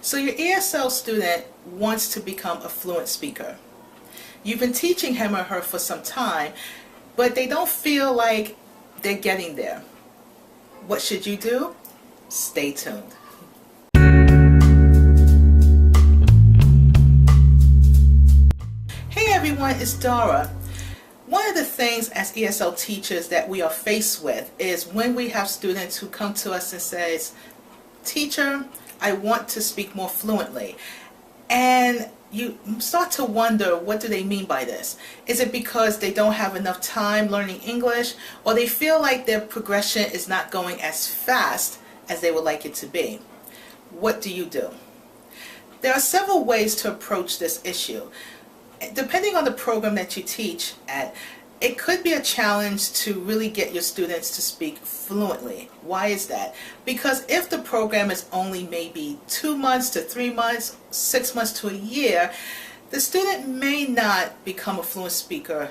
So your ESL student wants to become a fluent speaker. You've been teaching him or her for some time, but they don't feel like they're getting there. What should you do? Stay tuned. Hey everyone, it's Dara. One of the things as ESL teachers that we are faced with is when we have students who come to us and says, "Teacher, I want to speak more fluently." And you start to wonder, what do they mean by this? Is it because they don't have enough time learning English, or they feel like their progression is not going as fast as they would like it to be? What do you do? There are several ways to approach this issue. Depending on the program that you teach at, it could be a challenge to really get your students to speak fluently. Why is that? Because if the program is only maybe 2 months to 3 months, 6 months to a year, the student may not become a fluent speaker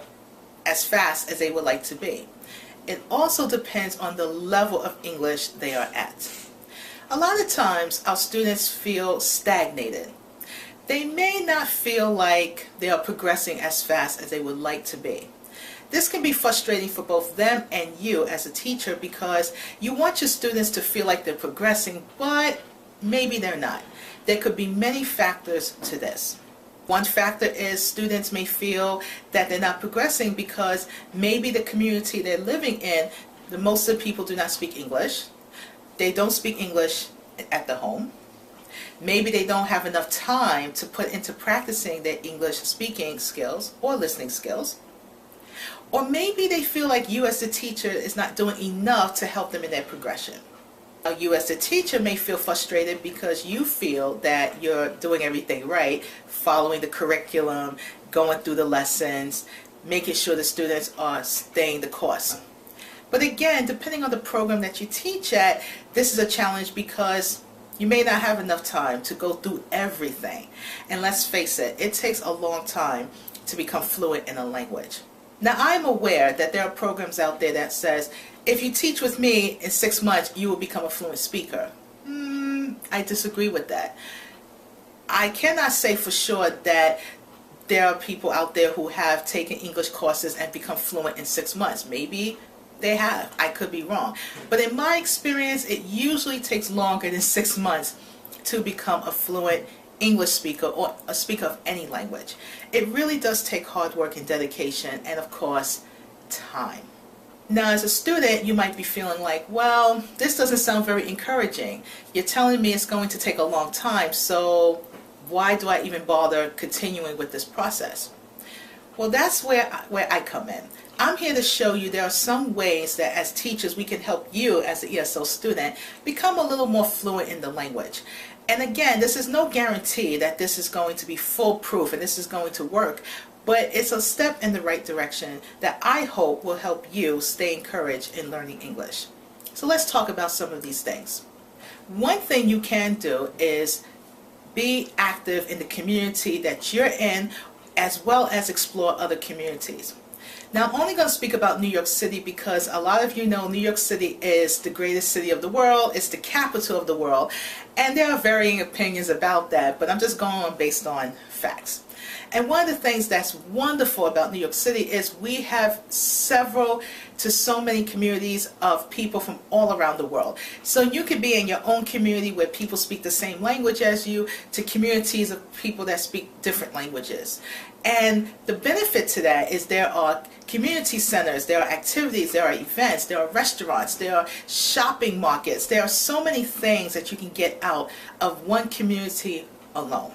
as fast as they would like to be. It also depends on the level of English they are at. A lot of times our students feel stagnated. They may not feel like they are progressing as fast as they would like to be. This can be frustrating for both them and you as a teacher, because you want your students to feel like they're progressing, but maybe they're not. There could be many factors to this. One factor is students may feel that they're not progressing because maybe the community they're living in, most of the people do not speak English. They don't speak English at the home. Maybe they don't have enough time to put into practicing their English speaking skills or listening skills. Or maybe they feel like you as the teacher is not doing enough to help them in their progression. Now, you as the teacher may feel frustrated because you feel that you're doing everything right, following the curriculum, going through the lessons, making sure the students are staying the course. But again, depending on the program that you teach at, this is a challenge because you may not have enough time to go through everything. And let's face it, it takes a long time to become fluent in a language. Now, I'm aware that there are programs out there that says, if you teach with me in 6 months, you will become a fluent speaker. I disagree with that. I cannot say for sure that there are people out there who have taken English courses and become fluent in 6 months. Maybe they have. I could be wrong. But in my experience, it usually takes longer than 6 months to become a fluent English speaker or a speaker of any language. It really does take hard work and dedication, and of course, time. Now, as a student, you might be feeling like, well, this doesn't sound very encouraging. You're telling me it's going to take a long time, so why do I even bother continuing with this process? Well, that's where I come in. I'm here to show you there are some ways that as teachers we can help you as an ESL student become a little more fluent in the language. And again, this is no guarantee that this is going to be foolproof and this is going to work, but it's a step in the right direction that I hope will help you stay encouraged in learning English. So let's talk about some of these things. One thing you can do is be active in the community that you're in, as well as explore other communities. Now, I'm only going to speak about New York City because a lot of you know New York City is the greatest city of the world. It's the capital of the world. And there are varying opinions about that, but I'm just going on based on facts. And one of the things that's wonderful about New York City is we have several to so many communities of people from all around the world. So you could be in your own community where people speak the same language as you, to communities of people that speak different languages. And the benefit to that is there are community centers, there are activities, there are events, there are restaurants, there are shopping markets. There are so many things that you can get out of one community alone.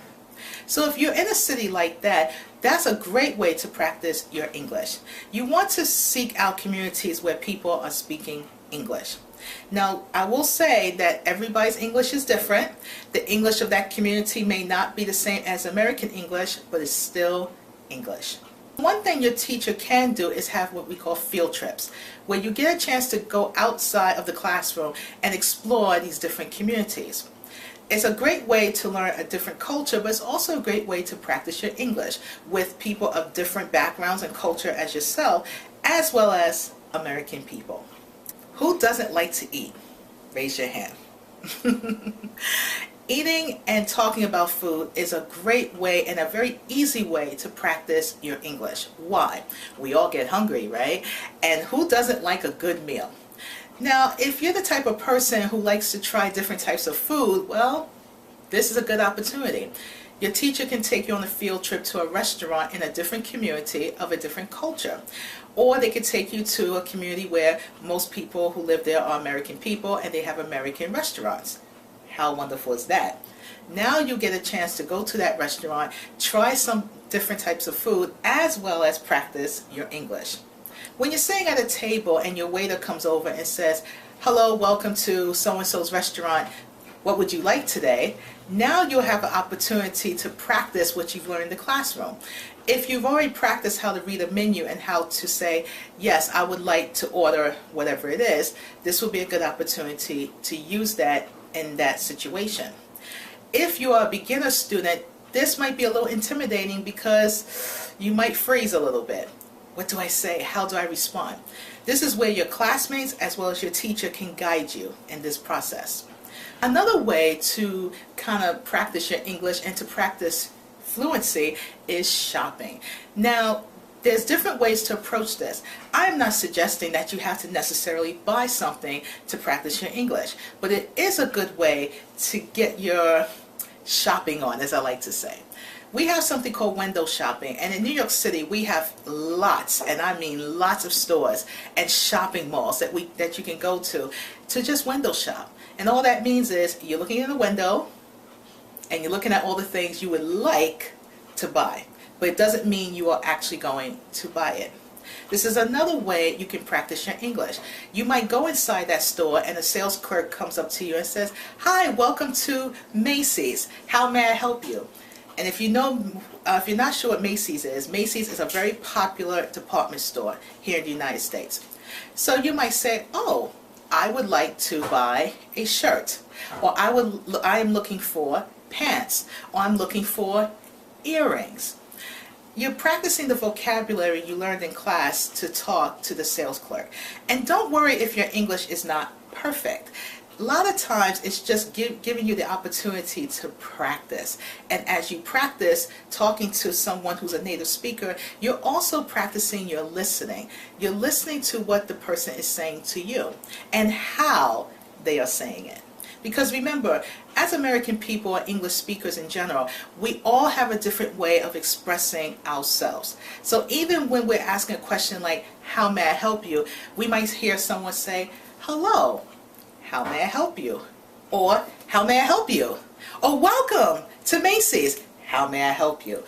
So if you're in a city like that, that's a great way to practice your English. You want to seek out communities where people are speaking English. Now, I will say that everybody's English is different. The English of that community may not be the same as American English, but it's still English. One thing your teacher can do is have what we call field trips, where you get a chance to go outside of the classroom and explore these different communities. It's a great way to learn a different culture, but it's also a great way to practice your English with people of different backgrounds and culture as yourself, as well as American people. Who doesn't like to eat? Raise your hand. Eating and talking about food is a great way and a very easy way to practice your English. Why? We all get hungry, right? And who doesn't like a good meal? Now, if you're the type of person who likes to try different types of food, well, this is a good opportunity. Your teacher can take you on a field trip to a restaurant in a different community of a different culture. Or they could take you to a community where most people who live there are American people and they have American restaurants. How wonderful is that? Now you get a chance to go to that restaurant, try some different types of food, as well as practice your English. When you're sitting at a table and your waiter comes over and says, "Hello, welcome to so-and-so's restaurant. What would you like today?" Now you'll have an opportunity to practice what you've learned in the classroom. If you've already practiced how to read a menu and how to say, "Yes, I would like to order whatever it is," this will be a good opportunity to use that in that situation. If you are a beginner student, this might be a little intimidating because you might freeze a little bit. What do I say? How do I respond? This is where your classmates as well as your teacher can guide you in this process. Another way to kind of practice your English and to practice fluency is shopping. Now, there's different ways to approach this. I'm not suggesting that you have to necessarily buy something to practice your English, but it is a good way to get your shopping on, as I like to say. We have something called window shopping, and in New York City we have lots, and I mean lots of stores and shopping malls that you can go to just window shop. And all that means is you're looking in the window and you're looking at all the things you would like to buy, but it doesn't mean you are actually going to buy it. This is another way you can practice your English. You might go inside that store and a sales clerk comes up to you and says, "Hi, welcome to Macy's. How may I help you?" And if you're not sure what Macy's is a very popular department store here in the United States. So you might say, "Oh, I would like to buy a shirt," or I am looking for pants, or I'm looking for earrings. You're practicing the vocabulary you learned in class to talk to the sales clerk. And don't worry if your English is not perfect. A lot of times it's just giving you the opportunity to practice. And as you practice talking to someone who's a native speaker, you're also practicing your listening. You're listening to what the person is saying to you and how they are saying it. Because remember, as American people or English speakers in general, we all have a different way of expressing ourselves. So even when we're asking a question like, "How may I help you?" we might hear someone say, "Hello, how may I help you?" Or, "How may I help you?" Or, "Welcome to Macy's. How may I help you?"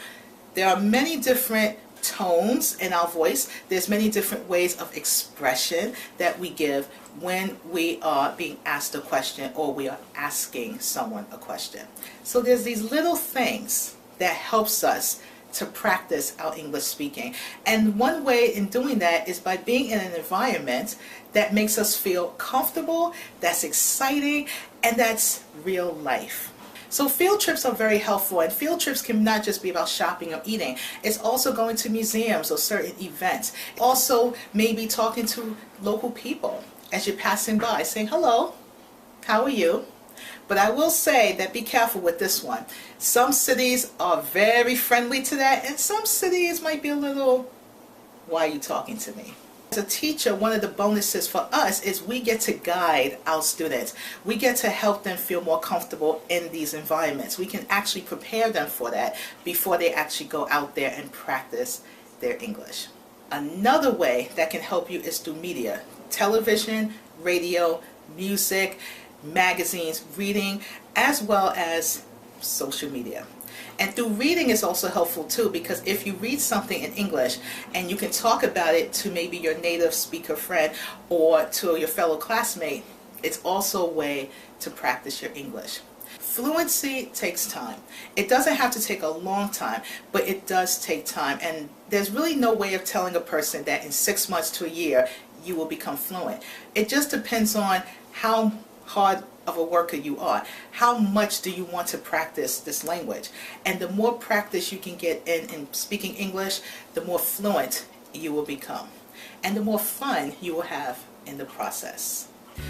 There are many different tones in our voice. There's many different ways of expression that we give when we are being asked a question or we are asking someone a question. So there's these little things that helps us to practice our English speaking. And one way in doing that is by being in an environment that makes us feel comfortable, that's exciting, and that's real life. So field trips are very helpful, and field trips can not just be about shopping or eating. It's also going to museums or certain events. Also maybe talking to local people as you're passing by, saying, "Hello, how are you?" But I will say that be careful with this one. Some cities are very friendly to that, and some cities might be a little, "Why are you talking to me?" As a teacher, one of the bonuses for us is we get to guide our students. We get to help them feel more comfortable in these environments. We can actually prepare them for that before they actually go out there and practice their English. Another way that can help you is through media. Television, radio, music, magazines, reading, as well as social media. And through reading is also helpful too, because if you read something in English and you can talk about it to maybe your native speaker friend or to your fellow classmate, it's also a way to practice your English. Fluency takes time. It doesn't have to take a long time, but it does take time. And there's really no way of telling a person that in 6 months to a year you will become fluent. It just depends on how hard of a worker you are. How much do you want to practice this language? And the more practice you can get in speaking English, the more fluent you will become. And the more fun you will have in the process.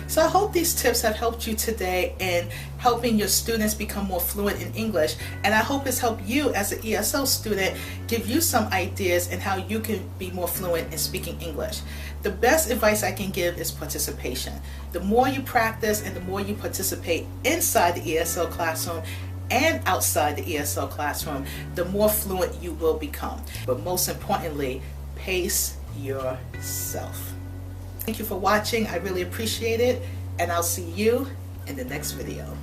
So I hope these tips have helped you today in helping your students become more fluent in English, and I hope it's helped you as an ESL student, give you some ideas in how you can be more fluent in speaking English. The best advice I can give is participation. The more you practice and the more you participate inside the ESL classroom and outside the ESL classroom, the more fluent you will become. But most importantly, pace yourself. Thank you for watching. I really appreciate it, and I'll see you in the next video.